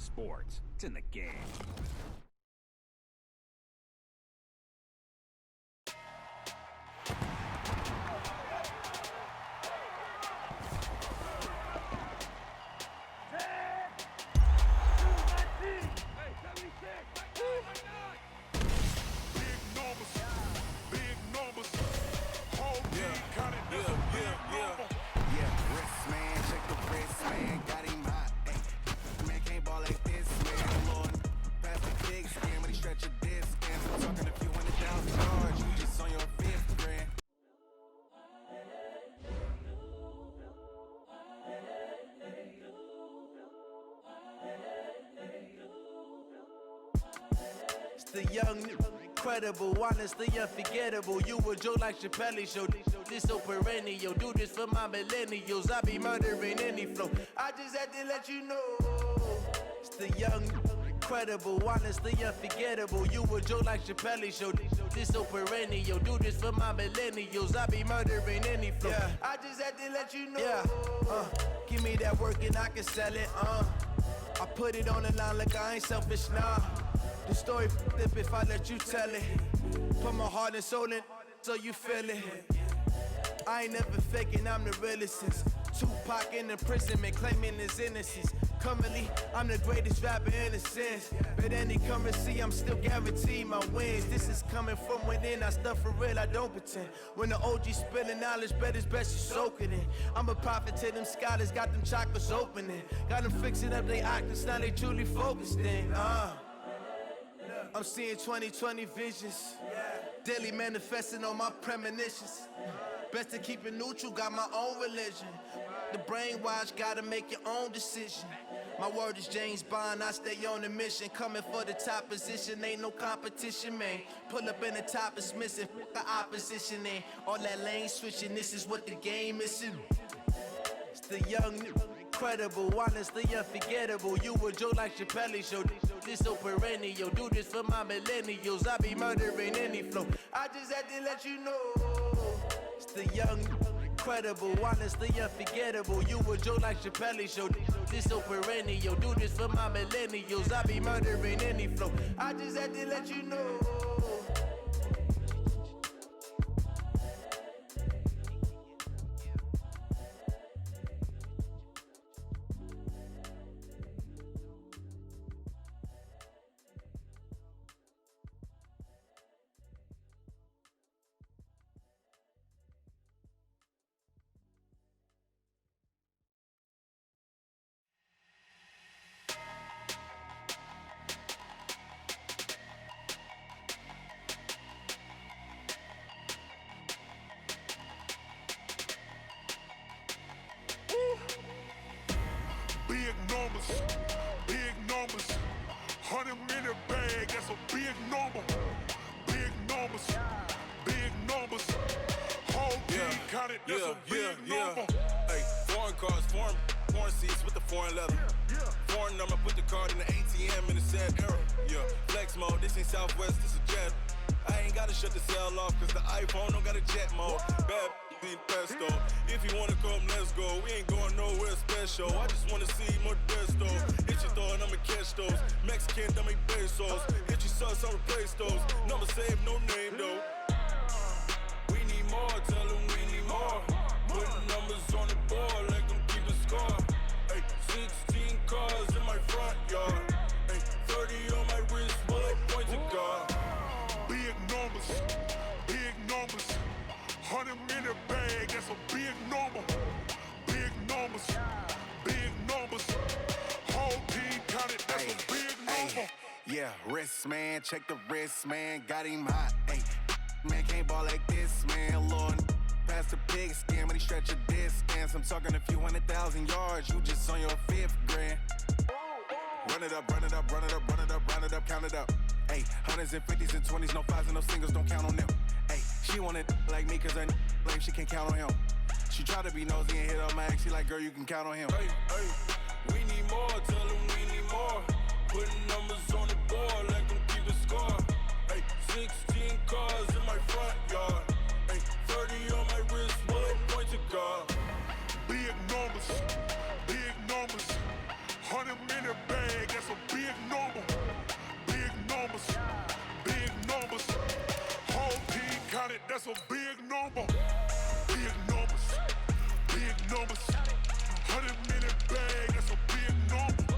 sports. It's in the game. The young, incredible, honestly unforgettable. You a joke like Chappelle Show. This so perennial. Do this for my millennials. I be murdering any flow. I just had to let you know. It's the young, incredible, honestly unforgettable. You a joke like Chappelle Show. This so perennial. Do this for my millennials. I be murdering any flow. Yeah. I just had to let you know. Yeah. Give me that work and I can sell it. I put it on the line like I ain't selfish, nah. The story flip if I let you tell it. Put my heart and soul in so you feel it. I ain't never faking, I'm the realest since Tupac in imprisonment, claiming his innocence. Currently, I'm the greatest rapper in a sense. But any currency, I'm still guaranteed my wins. This is coming from within, I stuff for real, I don't pretend. When the OG spilling knowledge, bet it's best you soak it in. I'm a prophet to them scholars, got them chakras opening. Got them fixing up they octaves, now they truly focused in. I'm seeing 2020 visions, daily manifesting on my premonitions. Best to keep it neutral, got my own religion. The brainwash, gotta make your own decision. My word is James Bond, I stay on the mission. Coming for the top position, ain't no competition, man. Pull up in the top, it's missing, the opposition ain't. All that lane switching, this is what the game is. It's the young, incredible, honestly unforgettable. You a joke like Chappelle Show. This so perennial. Do this for my millennials. I be murdering any flow. I just had to let you know. It's the young, incredible, honestly unforgettable. You a joke like Chappelle Show. This so perennial. Do this for my millennials. I be murdering any flow. I just had to let you know. Big numbers, 100 minute bag, that's a big number. Big numbers, whole team counted, that's a big number. Hey, foreign cars, foreign seats with the foreign leather. Foreign number, put the card in the ATM in the sad era. Yeah, flex mode, this ain't Southwest, this a jet. I ain't gotta shut the cell off, cause the iPhone don't got a jet mode. Bad need pesto. If you wanna come, let's go. We ain't going nowhere special. I just wanna see more Modesto. Hit your thought, I'ma catch those. Mexican, I'ma pesos. Hit your sus, I'ma replace those. Number save, no name though. We need more, tell them we need more. Putting numbers on the board, like them keep a score. Hey, 16 cars in my front yard. Hey, 30 on my wrist, bullet point to God. Big numbers, 100 minute bag, that's a big number. Big numbers, whole team counted, that's a big number. Yeah, wrist man, check the wrist man, got him hot. Ay, man can't ball like this, man. Lord, past the pig skin when he stretch a distance. I'm talking a few 100,000 yards, you just on your 5th grand. Run it up, count it up. Ay, hundreds and 50s and 20s, no 5s and no singles, don't count on them. Ay, she want it like me, cause her lame, she can't count on him. She try to be nosy and hit up my ex, she like, girl, you can count on him. Hey, we need more, tell them we need more. Putting numbers on the board, like them keep a score. Hey, 16 cars in my front yard. Hey, 30 on my wrist, bullet point to God. Big numbers, 100 100 in the bag, that's a big number. Big numbers, big numbers. Whole team counted, that's a big number. Big numbers, big numbers. 100 in the bag, that's a big number.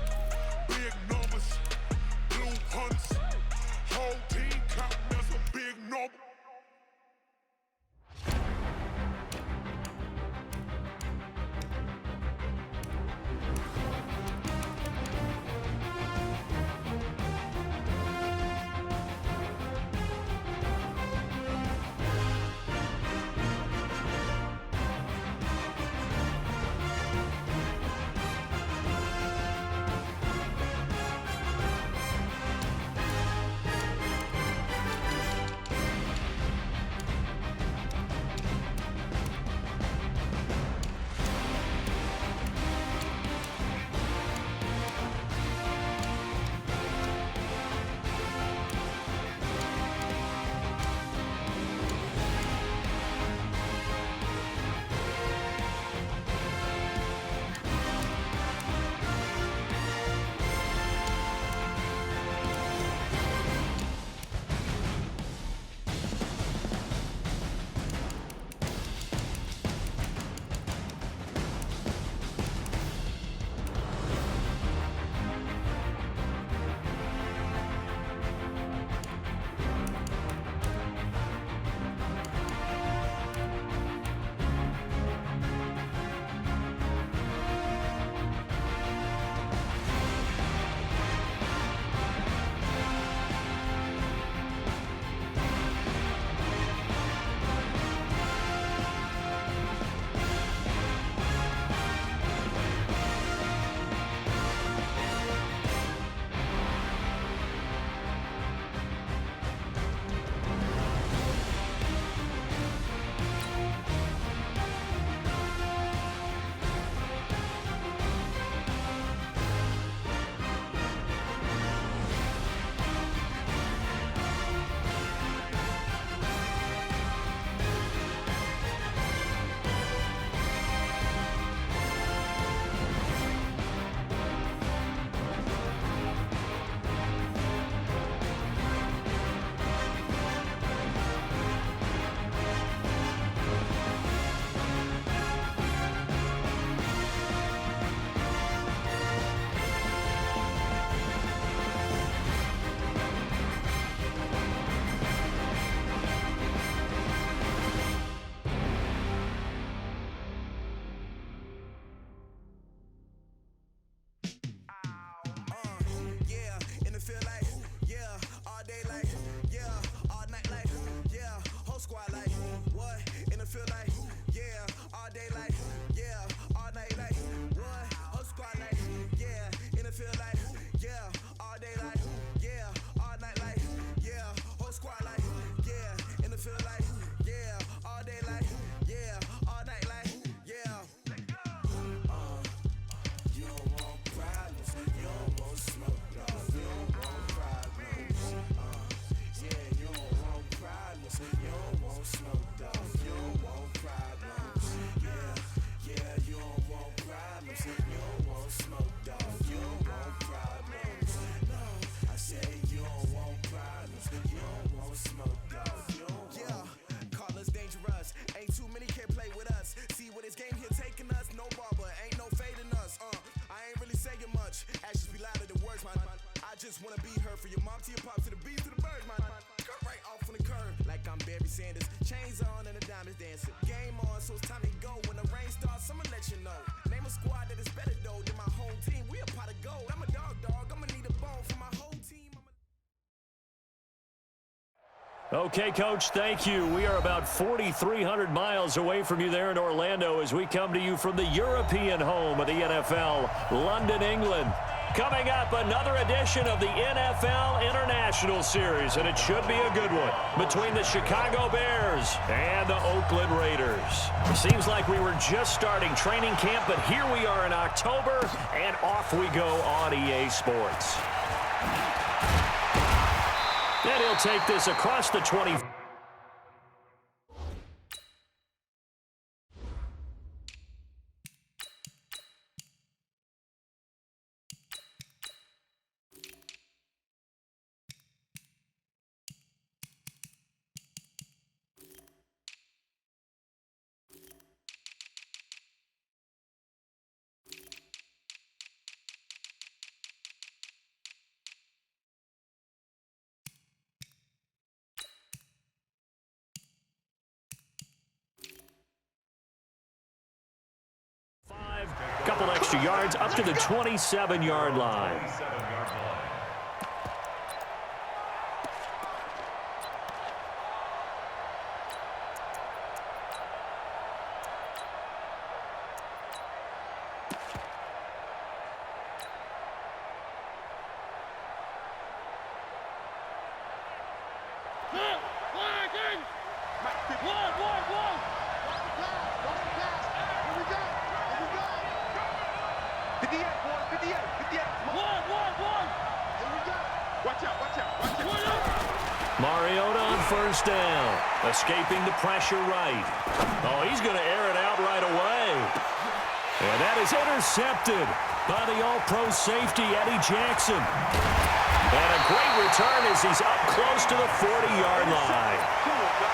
Big numbers, blue hunts. Whole team counting, that's a big number. Okay, Coach, thank you. We are about 4,300 miles away from you there in Orlando as we come to you from the European home of the NFL, London, England. Coming up, another edition of the NFL International Series, and it should be a good one, between the Chicago Bears and the Oakland Raiders. It seems like we were just starting training camp, but here we are in October, and off we go on EA Sports. And he'll take this across the 20. extra yards up to the 27-yard line. Mariota on first down, escaping the pressure right. Oh, he's going to air it out right away. And that is intercepted by the all-pro safety, Eddie Jackson. And a great return as he's up close to the 40-yard line.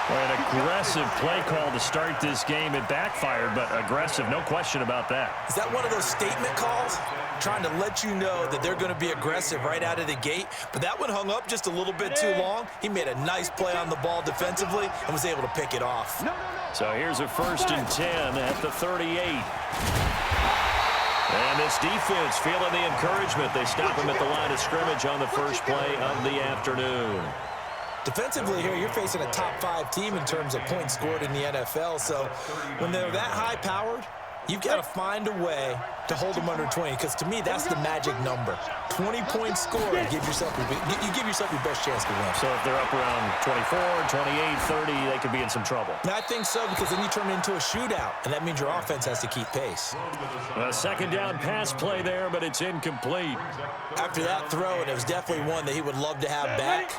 An aggressive play call to start this game. It backfired, but aggressive, no question about that. Is that one of those statement calls? Trying to let you know that they're going to be aggressive right out of the gate, but that one hung up just a little bit too long. He made a nice play on the ball defensively and was able to pick it off. So here's a 1st and 10 at the 38. And this defense feeling the encouragement. They stop him at the line of scrimmage on the first play of the afternoon. Defensively here, you're facing a top 5 team in terms of points scored in the NFL. So when they're that high-powered, you've got to find a way to hold them under 20, because to me, that's the magic number. 20 points scored, you give yourself your best chance to win. So if they're up around 24, 28, 30, they could be in some trouble. And I think so, because then you turn it into a shootout, and that means your offense has to keep pace. A 2nd down pass play there, but it's incomplete. After that throw, and it was definitely one that he would love to have back,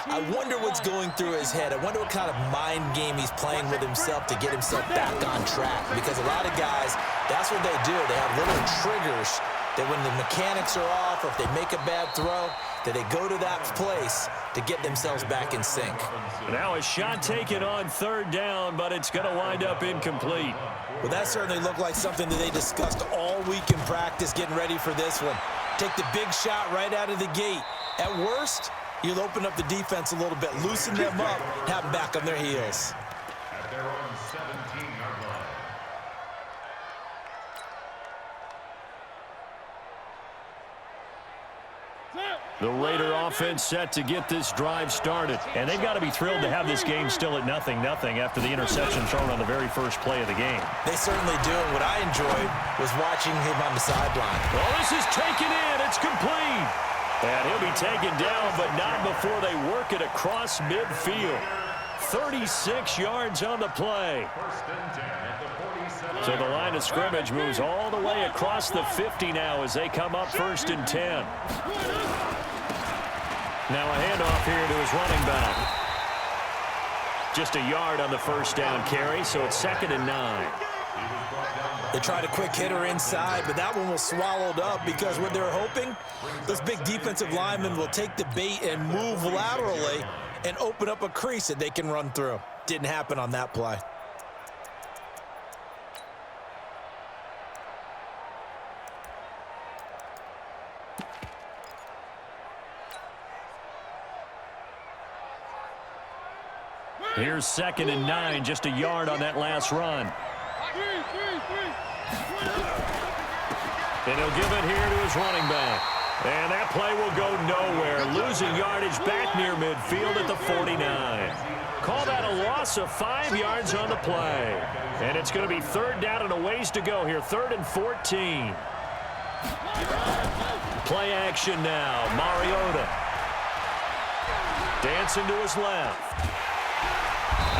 I wonder what's going through his head. I wonder what kind of mind game he's playing with himself to get himself back on track, because a lot of guys, that's what they do. They have little triggers that when the mechanics are off or if they make a bad throw, that they go to that place to get themselves back in sync. Now a shot taken on 3rd down, but it's going to wind up incomplete. Well, that certainly looked like something that they discussed all week in practice getting ready for this one. Take the big shot right out of the gate. At worst, you'll open up the defense a little bit, loosen them up, have them back on their heels. At their own 17-yard line. The Raider offense set to get this drive started. And they've got to be thrilled to have this game still at 0-0 after the interception thrown on the very first play of the game. They certainly do, and what I enjoyed was watching him on the sideline. Well, this is taken in. It's complete. And he'll be taken down, but not before they work it across midfield. 36 yards on the play. So the line of scrimmage moves all the way across the 50 now as they come up 1st and 10. Now a handoff here to his running back. Just a yard on the 1st down carry, so it's 2nd and 9. They tried a quick hitter inside, but that one was swallowed up because what they're hoping, those big defensive linemen will take the bait and move laterally and open up a crease that they can run through. Didn't happen on that play. Here's 2nd and 9, just a yard on that last run. And he'll give it here to his running back. And that play will go nowhere. Losing yardage back near midfield at the 49. Call that a loss of 5 yards on the play. And it's going to be 3rd down and a ways to go here. 3rd and 14. Play action now. Mariota. Dancing to his left.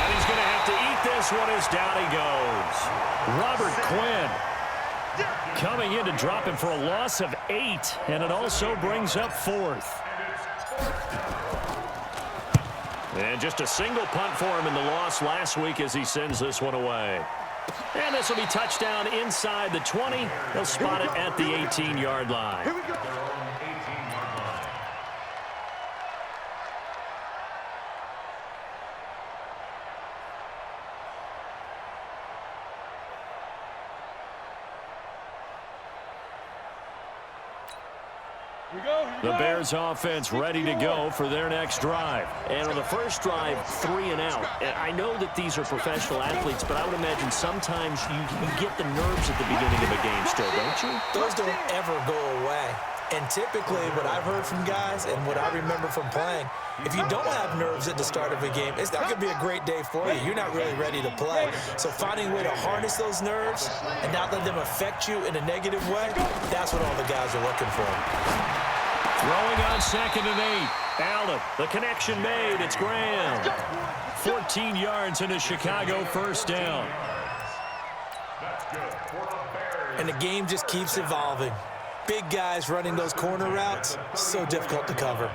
And he's going to have to eat this one as down he goes. Robert Quinn coming in to drop him for a loss of 8, and it also brings up 4th. And just a single punt for him in the loss last week as he sends this one away. And this will be touchdown inside the 20. They'll spot it at the 18-yard line. The Bears offense ready to go for their next drive. And on the first drive, 3 and out. And I know that these are professional athletes, but I would imagine sometimes you get the nerves at the beginning of a game still, don't you? Those don't ever go away. And typically what I've heard from guys and what I remember from playing, if you don't have nerves at the start of a game, it's not going to be a great day for you. You're not really ready to play. So finding a way to harness those nerves and not let them affect you in a negative way, that's what all the guys are looking for. Throwing on 2nd and 8. Allen, the connection made. It's Graham. 14 yards and a Chicago first down. And the game just keeps evolving. Big guys running those corner routes, so difficult to cover.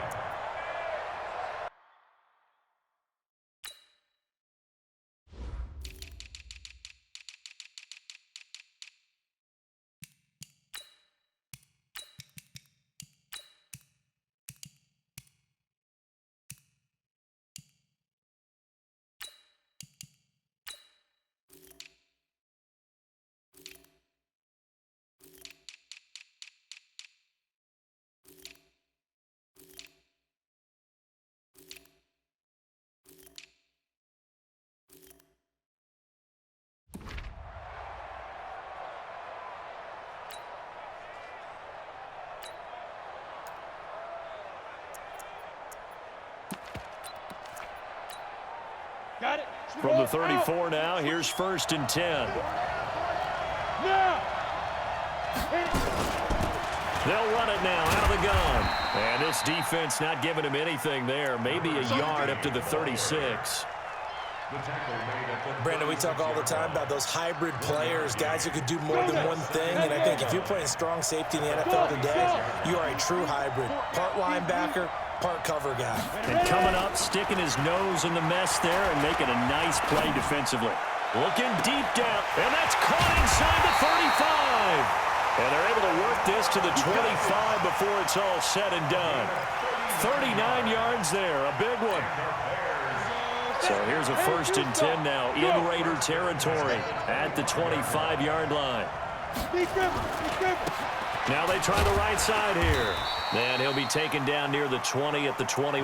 From the 34 now, here's 1st and 10. They'll run it now out of the gun. And this defense not giving him anything there. Maybe a yard up to the 36. Brandon, we talk all the time about those hybrid players, guys who could do more than one thing. And I think if you're playing strong safety in the NFL today, you are a true hybrid. Part linebacker, part cover guy. And coming up, sticking his nose in the mess there and making a nice play defensively. Looking deep down, and that's caught inside the 35. And they're able to work this to the 25 before it's all said and done. 39 yards there, a big one. So here's a 1st and 10 now in Raider territory at the 25-yard line. Now they try the right side here. And he'll be taken down near the 20 at the 21.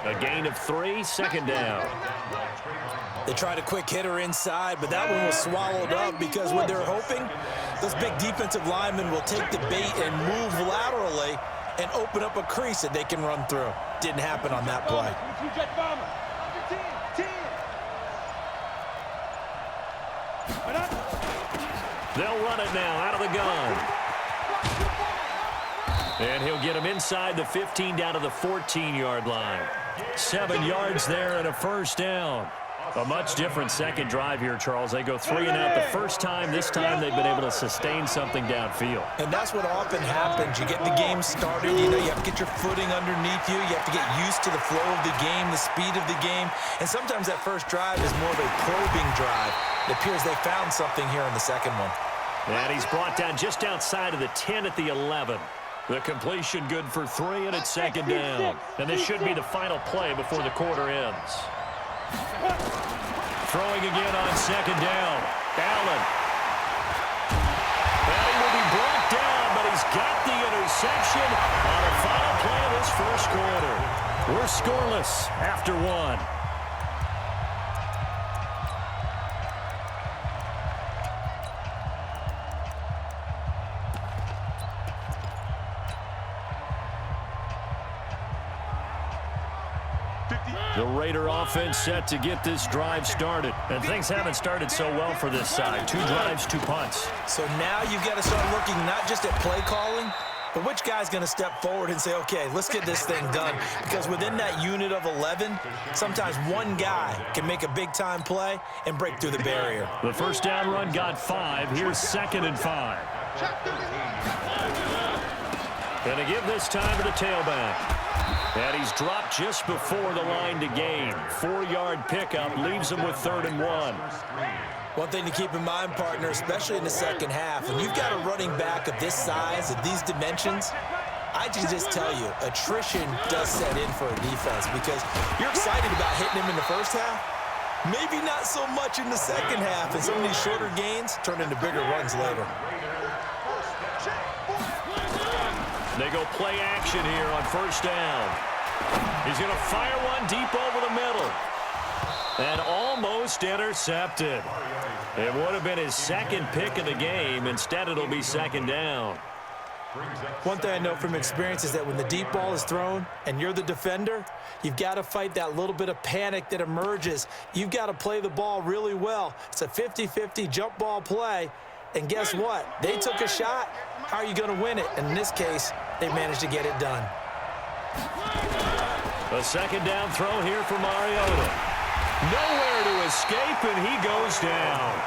A gain of 3, 2nd down. They tried a quick hitter inside, but that one was swallowed up because what they're hoping, those big defensive linemen will take the bait and move laterally and open up a crease that they can run through. Didn't happen on that play. They'll run it now out of the gun. And he'll get him inside the 15 down to the 14-yard line. 7 yards there and a first down. A much different second drive here, Charles. They go 3 and out the first time. This time they've been able to sustain something downfield. And that's what often happens. You get the game started. You know, you have to get your footing underneath you. You have to get used to the flow of the game, the speed of the game. And sometimes that first drive is more of a probing drive. It appears they found something here in the second one. And he's brought down just outside of the 10 at the 11. The completion good for 3, and it's 2nd down. And this should be the final play before the quarter ends. Throwing again on 2nd down. Allen. And he will be brought down, but he's got the interception on the final play of this first quarter. We're scoreless after 1. The Raider offense set to get this drive started. And things haven't started so well for this side. 2 drives, 2 punts. So now you've got to start looking not just at play calling, but which guy's going to step forward and say, okay, let's get this thing done. Because within that unit of 11, sometimes one guy can make a big-time play and break through the barrier. The first down run got 5. Here's 2nd and 5. And to give this time to the tailback. And he's dropped just before the line to gain. 4-yard pickup leaves him with 3rd and 1. One thing to keep in mind, partner, especially in the second half, when you've got a running back of this size, of these dimensions, I can just tell you, attrition does set in for a defense because you're excited about hitting him in the first half. Maybe not so much in the second half, and some of these shorter gains turn into bigger runs later. They go play action here on first down. He's going to fire one deep over the middle. And almost intercepted. It would have been his second pick of the game. Instead, it'll be second down. One thing I know from experience is that when the deep ball is thrown and you're the defender, you've got to fight that little bit of panic that emerges. You've got to play the ball really well. It's a 50-50 jump ball play. And guess what? They took a shot. How are you going to win it? And in this case, they managed to get it done. A second down throw here for Mariota. Nowhere to escape, and he goes down.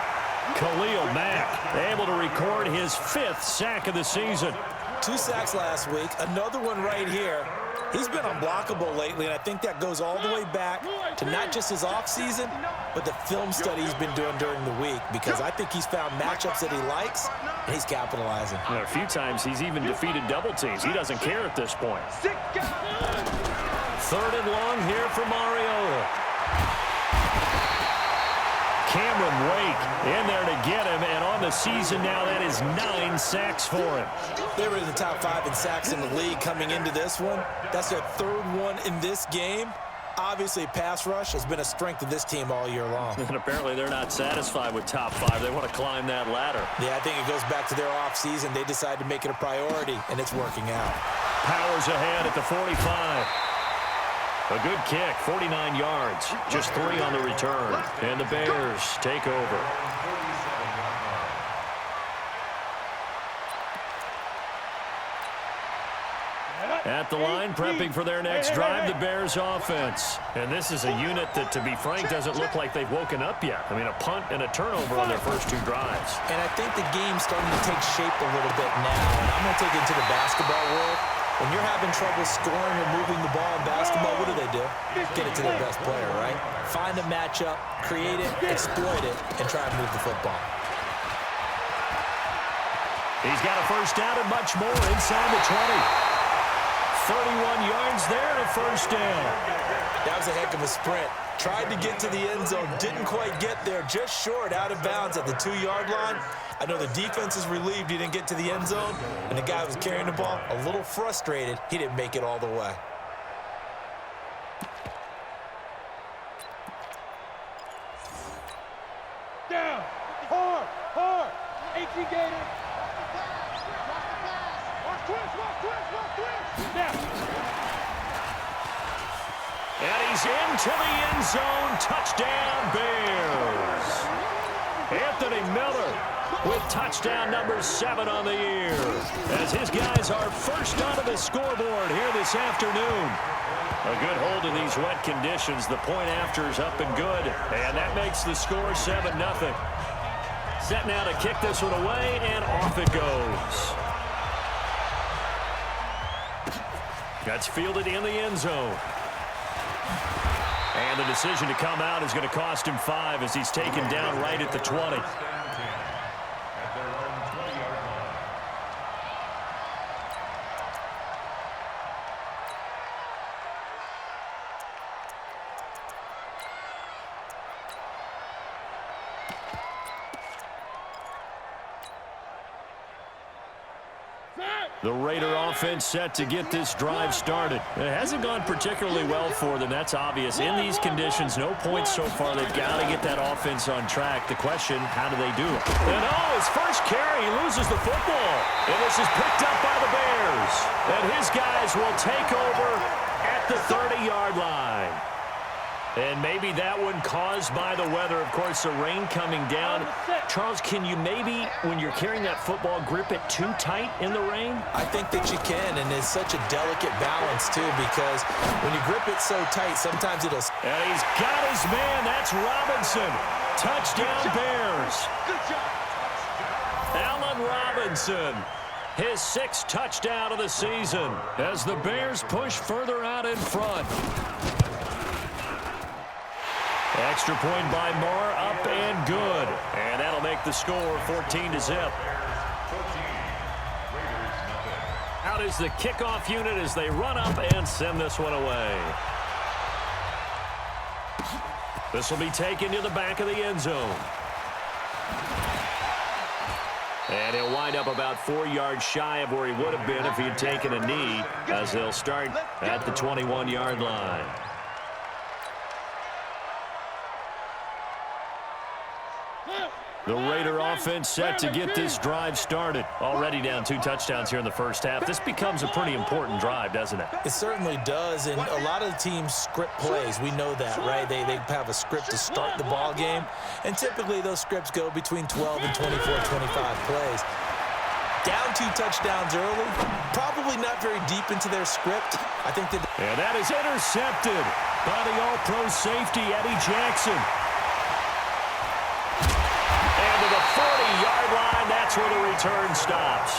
Khalil Mack able to record his 5th sack of the season. 2 sacks last week, another one right here. He's been unblockable lately, and I think that goes all the way back to not just his offseason, but the film study he's been doing during the week, because I think he's found matchups that he likes, and he's capitalizing. And a few times he's even defeated double teams. He doesn't care at this point. 3rd and long here for Mariota. Cameron Wake in there to get him, and on the season now, that is 9 sacks for him. They were in the top 5 in sacks in the league coming into this one. That's their 3rd one in this game. Obviously, pass rush has been a strength of this team all year long. And apparently they're not satisfied with top 5. They want to climb that ladder. Yeah, I think it goes back to their offseason. They decided to make it a priority, and it's working out. Powers ahead at the 45. A good kick, 49 yards, just 3 on the return. And the Bears take over. At the line, prepping for their next drive, the Bears offense. And this is a unit that, to be frank, doesn't look like they've woken up yet. I mean, a punt and a turnover on their first 2 drives. And I think the game's starting to take shape a little bit now. And I'm going to take it into the basketball world. When you're having trouble scoring or moving the ball in basketball, what do? Get it to their best player, right? Find a matchup, create it, exploit it, and try and move the football. He's got a first down and much more inside the 20. 31 yards there and a first down. That was a heck of a sprint. Tried to get to the end zone, didn't quite get there, just short, out of bounds at the 2-yard line. I know the defense is relieved he didn't get to the end zone, and the guy who was carrying the ball a little frustrated he didn't make it all the way. Down, hard, 18 Gator. Watch twist. Down. And he's into the end zone. Touchdown, Bears. Anthony Miller with touchdown number 7 on the year, as his guys are first onto the scoreboard here this afternoon. A good hold in these wet conditions. The point after is up and good, and that makes the score 7-0. Set now to kick this one away, and off it goes. That's fielded in the end zone. And the decision to come out is going to cost him 5 as he's taken down right at the 20. The Raider offense set to get this drive started. It hasn't gone particularly well for them, that's obvious. In these conditions, no points so far. They've got to get that offense on track. The question, how do they do it? And his first carry, he loses the football. And this is picked up by the Bears. And his guys will take over at the 30-yard line. And maybe that one caused by the weather. Of course, the rain coming down. Charles, can you maybe, when you're carrying that football, grip it too tight in the rain? I think that you can, and it's such a delicate balance, too, because when you grip it so tight, sometimes it'll... And he's got his man. That's Robinson. Touchdown, Bears. Good job. Allen Robinson. His 6th touchdown of the season as the Bears push further out in front. Extra point by Moore, up and good. And that'll make the score 14-0. Out is the kickoff unit as they run up and send this one away. This will be taken to the back of the end zone. And he'll wind up about 4 yards shy of where he would have been if he had taken a knee, as they'll start at the 21-yard line. The Raider offense set to get this drive started. Already down 2 touchdowns here in the first half. This becomes a pretty important drive, doesn't it? It certainly does, and a lot of the teams script plays. We know that, right? They have a script to start the ball game, and typically those scripts go between 12 and 24, 25 plays. Down 2 touchdowns early, probably not very deep into their script. I think that... And that is intercepted by the all-pro safety, Eddie Jackson. And to the 40-yard line, that's where the return stops.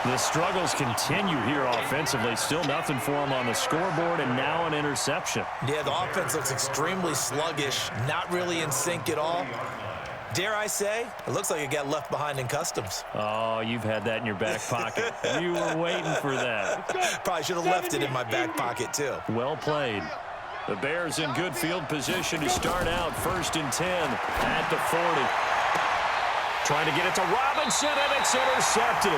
The struggles continue here offensively. Still nothing for him on the scoreboard, and now an interception. Yeah, the offense looks extremely sluggish, not really in sync at all. Dare I say, it looks like it got left behind in customs. Oh, you've had that in your back pocket. You were waiting for that. Probably should have left it in my back pocket, too. Well played. The Bears in good field position to start out 1st and 10 at the 40. Trying to get it to Robinson, and it's intercepted.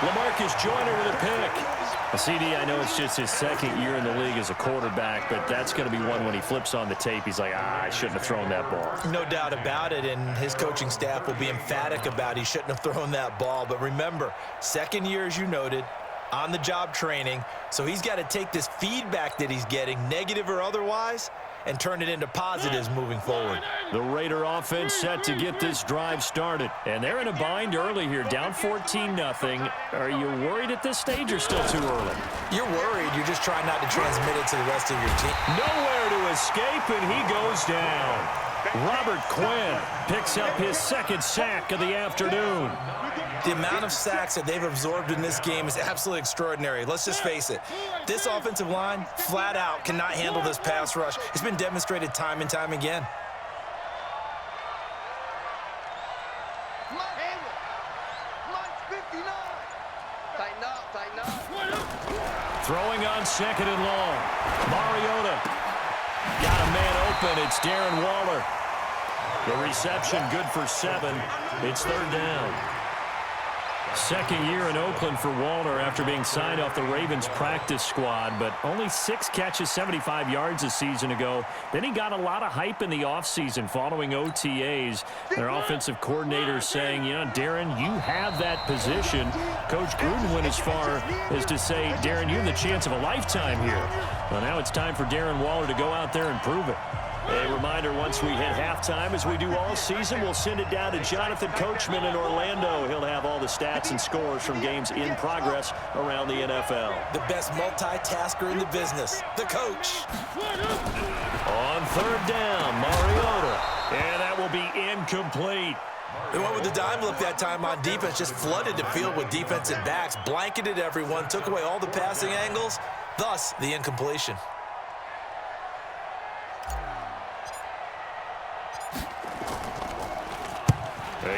LaMarcus Joyner with a pick. CD, I know it's just his 2nd year in the league as a quarterback, but that's going to be one when he flips on the tape, he's like, I shouldn't have thrown that ball. No doubt about it, and his coaching staff will be emphatic about he shouldn't have thrown that ball. But remember, 2nd year, as you noted, on-the-job training, so he's got to take this feedback that he's getting, negative or otherwise, and turn it into positives moving forward. The Raider offense set to get this drive started. And they're in a bind early here, down 14-0. Are you worried at this stage or still too early? You're worried. You're just trying not to transmit it to the rest of your team. Nowhere to escape, and he goes down. Robert Quinn picks up his 2nd sack of the afternoon. The amount of sacks that they've absorbed in this game is absolutely extraordinary. Let's just face it. This offensive line, flat out, cannot handle this pass rush. It's been demonstrated time and time again. Throwing on 2nd and long. Mariota got a man open. It's Darren Waller. The reception good for 7. It's 3rd down. 2nd year in Oakland for Waller after being signed off the Ravens practice squad, but only 6 catches, 75 yards a season ago. Then he got a lot of hype in the offseason following OTAs. Their offensive coordinator saying, you know, Darren, you have that position. Coach Gruden went as far as to say, Darren, you have the chance of a lifetime here. Well, now it's time for Darren Waller to go out there and prove it. A reminder, once we hit halftime, as we do all season, we'll send it down to Jonathan Coachman in Orlando. He'll have all the stats and scores from games in progress around the NFL. The best multitasker in the business, the coach. On 3rd down, Mariota. And that will be incomplete. They went with the dime look that time on defense, just flooded the field with defensive backs, blanketed everyone, took away all the passing angles, thus the incompletion.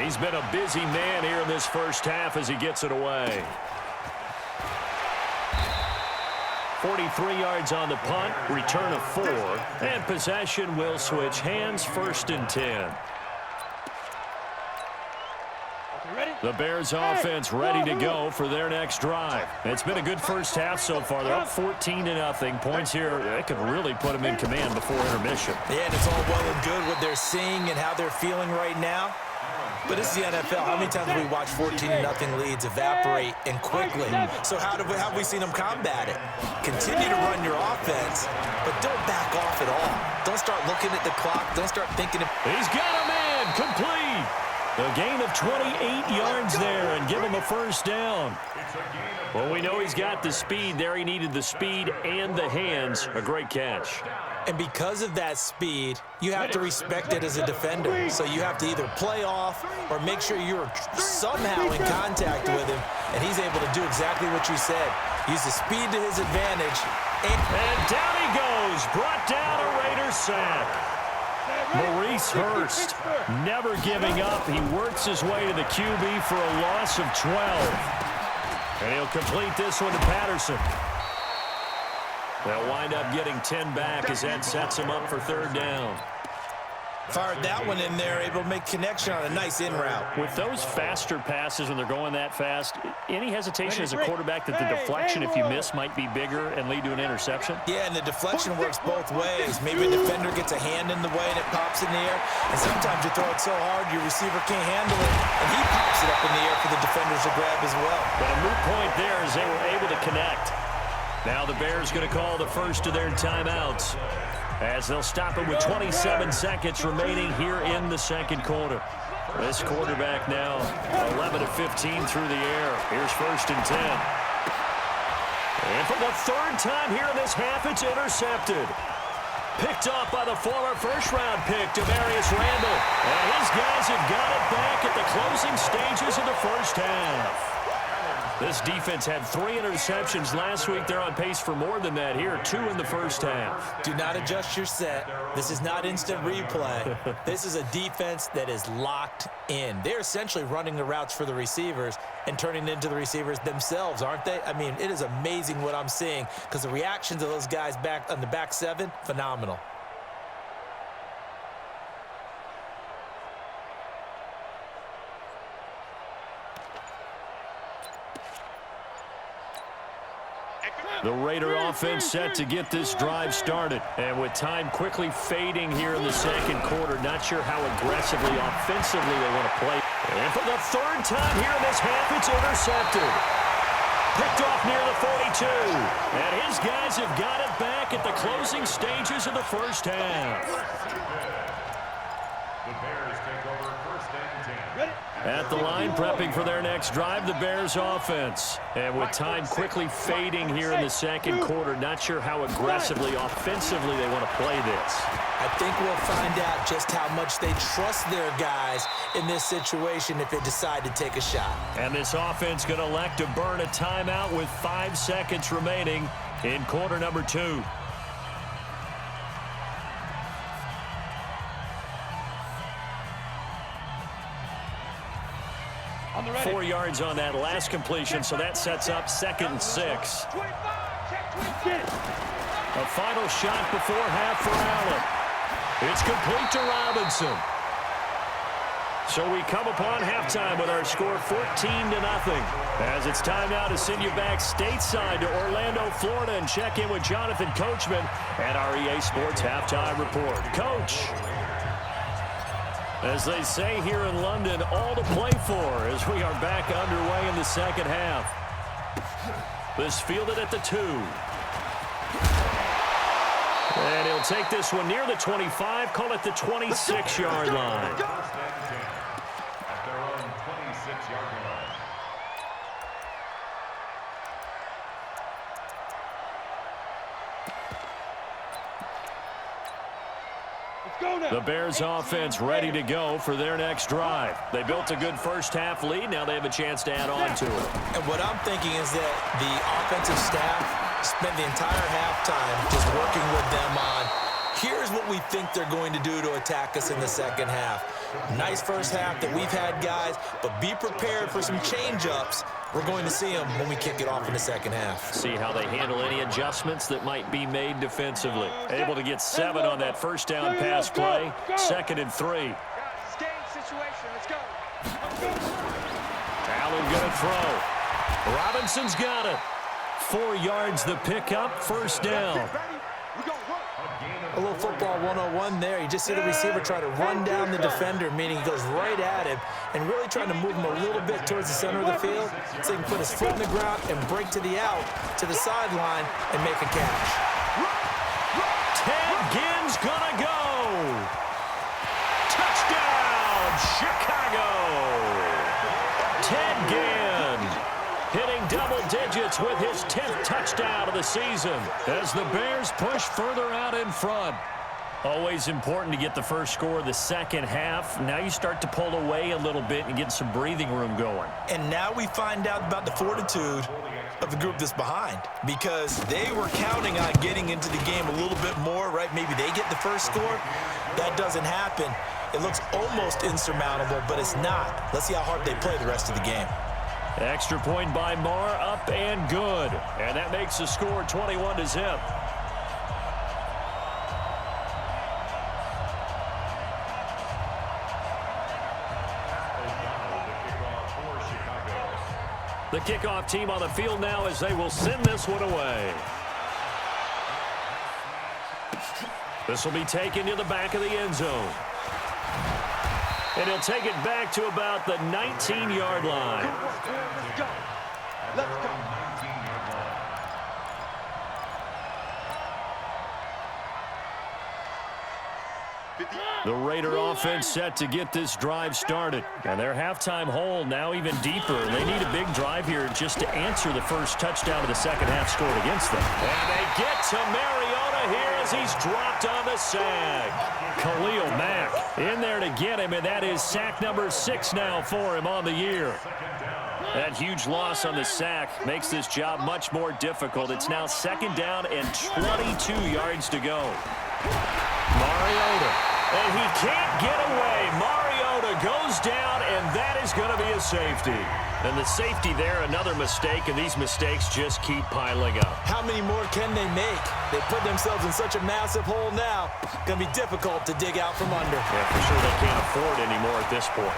He's been a busy man here in this first half as he gets it away. 43 yards on the punt, return of 4, and possession will switch hands, 1st and 10. The Bears offense ready to go for their next drive. It's been a good first half so far. They're up 14-0. Points here, that could really put them in command before intermission. Yeah, and it's all well and good what they're seeing and how they're feeling right now. But it's the NFL. How many times have we watched 14-0 leads evaporate and quickly? So how have we seen them combat it? Continue to run your offense, but don't back off at all. Don't start looking at the clock. Don't start thinking of... He's got a man complete. A gain of 28 yards there and give him a 1st down. Well, we know he's got the speed there. He needed the speed and the hands. A great catch. And because of that speed, you have to respect it as a defender. So you have to either play off or make sure you're somehow in contact with him, and he's able to do exactly what you said. Use the speed to his advantage. And down he goes. Brought down a Raider sack. Maurice Hurst never giving up. He works his way to the QB for a loss of 12. And he'll complete this one to Patterson. They'll wind up getting 10 back as that sets him up for 3rd down. Fired that one in there, able to make connection on a nice in route. With those faster passes when they're going that fast, any hesitation as a quarterback that the deflection, if you miss, might be bigger and lead to an interception? Yeah, and the deflection works both ways. Maybe a defender gets a hand in the way and it pops in the air, and sometimes you throw it so hard your receiver can't handle it, and he pops it up in the air for the defenders to grab as well. But a moot point there as they were able to connect. Now the Bears going to call the first of their timeouts, as they'll stop it with 27 seconds remaining here in the second quarter. This quarterback now 11 of 15 through the air. Here's 1st and 10. And for the third time here in this half, it's intercepted. Picked off by the former first-round pick, Damarius Randall. And his guys have got it back at the closing stages of the first half. This defense had 3 interceptions last week. They're on pace for more than that here, 2 in the first half. Do not adjust your set. This is not instant replay. This is a defense that is locked in. They're essentially running the routes for the receivers and turning it into the receivers themselves, aren't they? I mean, it is amazing what I'm seeing because the reactions of those guys back on the back 7, phenomenal. The Raider offense set to get this drive started. And with time quickly fading here in the second quarter, not sure how aggressively, offensively they want to play. And for the third time here in this half, it's intercepted. Picked off near the 42. And his guys have got it back at the closing stages of the first half. The Bears take over 1st and 10. Ready? At the line, prepping for their next drive, the Bears offense. And with time quickly fading here in the second quarter, not sure how aggressively, offensively they want to play this. I think we'll find out just how much they trust their guys in this situation if they decide to take a shot. And this offense going to elect to burn a timeout with 5 seconds remaining in quarter number 2. On the ready. 4 yards on that last completion, so that sets up 2nd and 6. A final shot before half for Allen. It's complete to Robinson. So we come upon halftime with our score 14-0. As it's time now to send you back stateside to Orlando, Florida, and check in with Jonathan Coachman at our EA Sports Halftime Report. Coach, as they say here in London, all to play for as we are back underway in the second half. This fielded at the 2. And he'll take this one near the 25, call it the 26-yard line. At their own 26-yard line. The Bears offense ready to go for their next drive. They built a good first half lead. Now they have a chance to add on to it. And what I'm thinking is that the offensive staff spent the entire halftime just working with them on, here's what we think they're going to do to attack us in the second half. Nice first half that we've had, guys, but be prepared for some change-ups. We're going to see them when we kick it off in the second half. See how they handle any adjustments that might be made defensively. Able to get 7 on that first down pass play. 2nd and 3. Game situation. Let's go. Allen going to throw. Robinson's got it. 4 yards the pickup, first down. A little football 101 there. You just see the receiver try to run down the defender, meaning he goes right at him and really trying to move him a little bit towards the center of the field so he can put his foot in the ground and break to the out, to the sideline, and make a catch. Ted Ginn's gonna go. Touchdown, Chicago. Ted Ginn hitting double digits with his 10th touchdown of the season as the Bears push further out in front. Always important to get the first score of the second half. Now you start to pull away a little bit and get some breathing room going. And now we find out about the fortitude of the group that's behind, because they were counting on getting into the game a little bit more, right? Maybe they get the first score. That doesn't happen. It looks almost insurmountable, but it's not. Let's see how hard they play the rest of the game. Extra point by Marr, up and good. And that makes the score 21-0. The kickoff team on the field now as they will send this one away. This will be taken to the back of the end zone. And he'll take it back to about the 19-yard line. Let's go. Let's go. The Raider offense set to get this drive started. And their halftime hole now even deeper. They need a big drive here just to answer the first touchdown of the second half scored against them. And they get to Mariota here as he's dropped on the sack. Khalil Mack in there to get him, and that is sack number 6 now for him on the year. That huge loss on the sack makes this job much more difficult. It's now second down and 22 yards to go. Mariota, and he can't get away. Mariota goes down, and that is going to be a safety. And the safety there, another mistake, and these mistakes just keep piling up. How many more can they make? They put themselves in such a massive hole now. Going to be difficult to dig out from under. Yeah, for sure they can't afford any more at this point.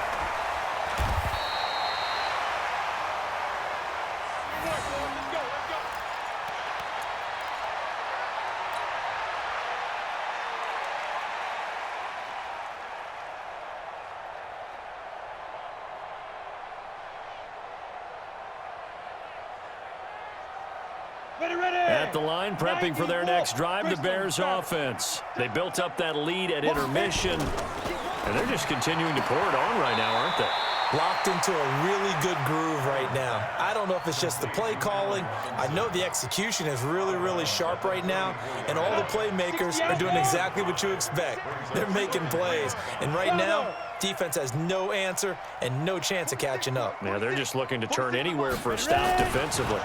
At the line, prepping for their next drive, the Bears offense. They built up that lead at intermission, and they're just continuing to pour it on right now, aren't they? Locked into a really good groove right now. I don't know if it's just the play calling. I know the execution is really, really sharp right now, and all the playmakers are doing exactly what you expect. They're making plays, and right now, defense has no answer and no chance of catching up. Yeah, they're just looking to turn anywhere for a stop defensively.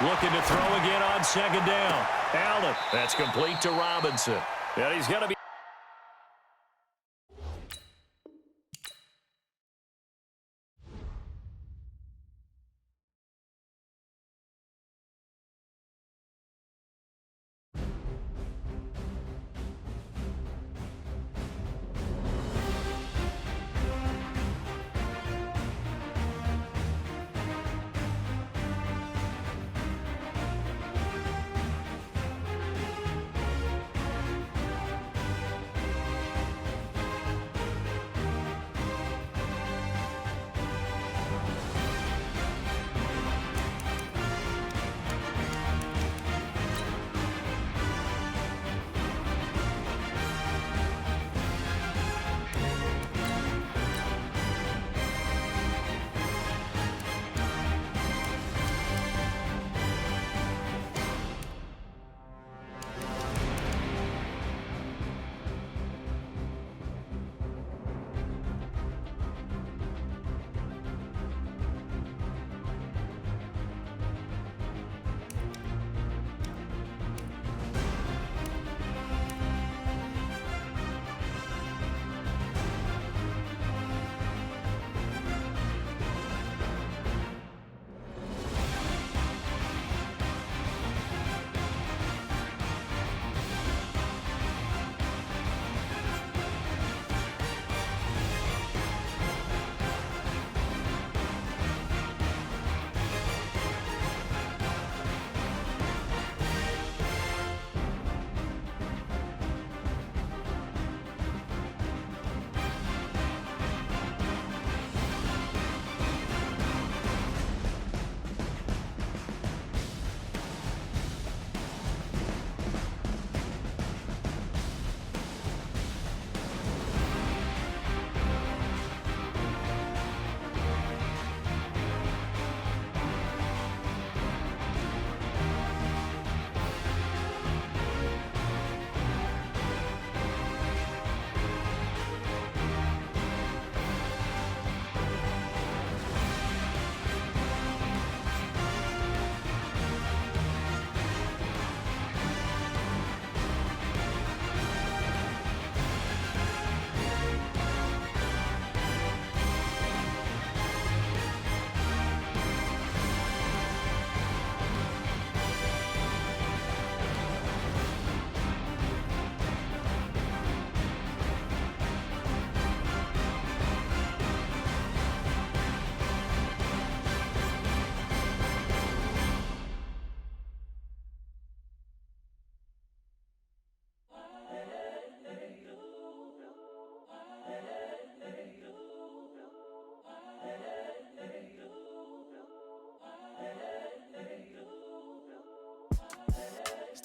Looking to throw again on second down. Allen, that's complete to Robinson. And he's going to be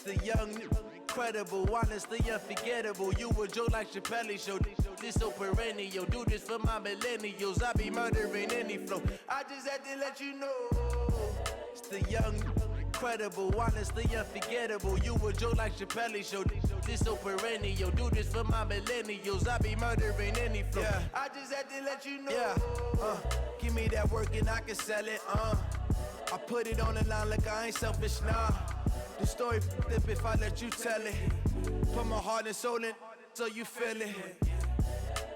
It's the young, incredible, honestly unforgettable. You a joke like Chappelle Show. This so perennial. Do this for my millennials. I be murdering any flow. I just had to let you know. It's the young, incredible, honestly unforgettable. You a joke like Chappelle Show. This so perennial. Do this for my millennials. I be murdering any flow. Yeah. I just had to let you know. Yeah. Give me that work and I can sell it. I put it on the line like I ain't selfish, nah. The story flip if I let you tell it. Put my heart and soul in so you feel it.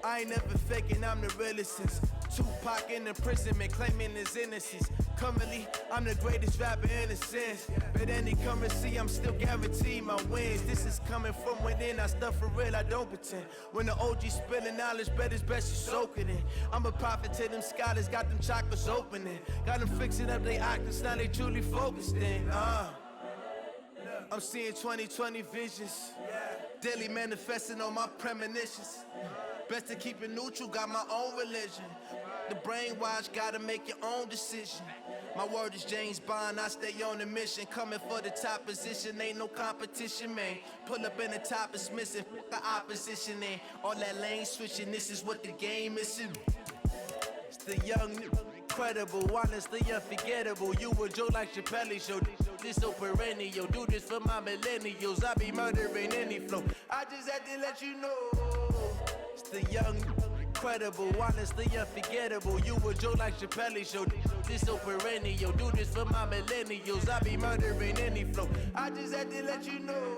I ain't never faking, I'm the realest since Tupac in imprisonment, claiming his innocence. Currently, I'm the greatest rapper in a sense. But any currency, I'm still guaranteed my wins. This is coming from within, I stuff for real, I don't pretend. When the OG spilling knowledge, bet it's best you soak it in. I'm a prophet to them scholars, got them chakras opening. Got them fixing up they octaves, now they truly focused in. I'm seeing 2020 visions. Daily manifesting on my premonitions. Best to keep it neutral, got my own religion. The brainwash, gotta make your own decision. My word is James Bond, I stay on a mission. Coming for the top position, ain't no competition, man. Pull up in the top, it's missing, the opposition, ain't all that lane switching, this is what the game is. It's the young, incredible, honestly unforgettable. You a joke like Chappelle Show. This so perennial. Do this for my millennials. I be murdering any flow. I just had to let you know. It's the young, incredible, honestly unforgettable. You a joke like Chappelle Show. This so perennial. Do this for my millennials. I be murdering any flow. I just had to let you know.